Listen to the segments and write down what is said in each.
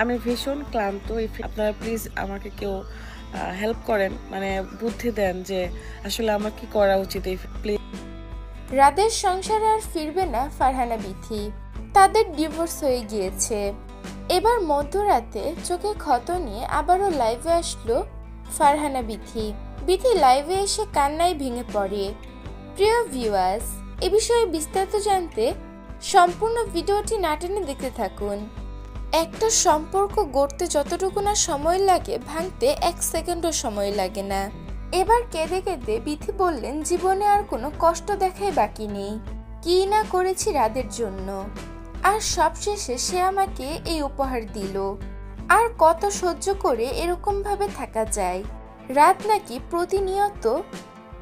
আমি ভীষণ ক্লান্ত। আপনারা প্লিজ আমাকে কেউ হেল্প করেন, মানে বুদ্ধি দেন যে আসলে আমার কি করা উচিত। এই প্লিজ। রাদের সংসারে আর ফিরবে না ফারহানা বিথি। তাদের ডিভোর্স হয়ে গিয়েছে। এবার মধ্যরাতে চোখে ক্ষত নিয়ে আবারও লাইভে আসলো ফারহানা বিথি। বিথি লাইভে এসে কান্নায় ভেঙে পড়ে। প্রিয় ভিউয়ার্স, এ বিষয়ে বিস্তারিত জানতে সম্পূর্ণ ভিডিওটি না টেনে দেখতে থাকুন। একটা সম্পর্ক গড়তে যতটুকু না সময় লাগে, ভাঙতে 1 সেকেন্ডও সময় লাগে না। এবার কেঁদে কেঁদে বিথি বললেন, জীবনে আর কোনো কষ্ট দেখাই বাকি নেই। কি না করেছি রাদের জন্য, আর সবশেষে সে আমাকে এই উপহার দিল। আর কত সহ্য করে এরকম ভাবে থাকা যায়। রাত নাকি প্রতিনিয়ত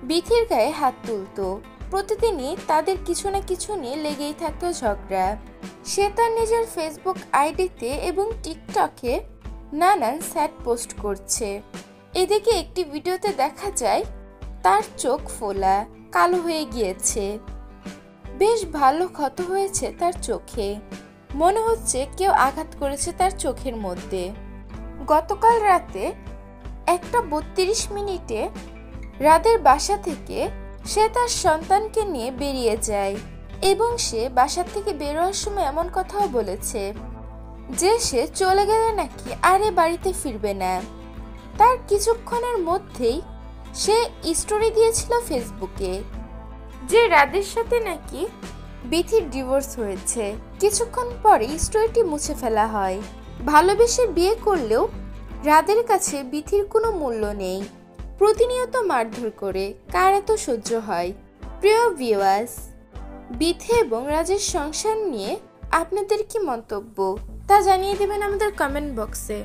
বিথির গায়ে হাত তুলতো। প্রতিদিনই তাদের কিছু না কিছু নিয়ে লেগেই থাকতো ঝগড়া। সে তার নিজের ফেসবুক আইডিতে এবং টিকটকে নানান স্যাড পোস্ট করছে। এদিকে একটি ভিডিওতে দেখা যায় তার চোখ ফোলা, কালো হয়ে গিয়েছে। বেশ ভালো ক্ষত হয়েছে তার চোখে। মনে হচ্ছে কেউ আঘাত করেছে তার চোখের মধ্যে। গতকাল রাতে 1:32 রাদের বাসা থেকে সে তার সন্তানকে নিয়ে বেরিয়ে যায় এবং সে বাসা থেকে বেরোয়ার সময় এমন কথাও বলেছে যে সে চলে গেলে নাকি আর এ বাড়িতে ফিরবে না। তার কিছুক্ষণের মধ্যেই সে স্টোরি দিয়েছিল ফেসবুকে যে রাদের সাথে নাকি বিথির ডিভোর্স হয়েছে। কিছুক্ষণ পরে স্টোরিটি মুছে ফেলা হয়। ভালোবেসে বিয়ে করলেও রাদের কাছে বিথির কোনো মূল্য নেই। প্রতিনিয়ত মারধর করে কার এত সহ্য হয়। প্রিয় ভিউয়ার্স, বিথি এবং রাজের সংসার নিয়ে আপনাদের কি মন্তব্য তা জানিয়ে দেবেন আমাদের কমেন্ট বক্সে।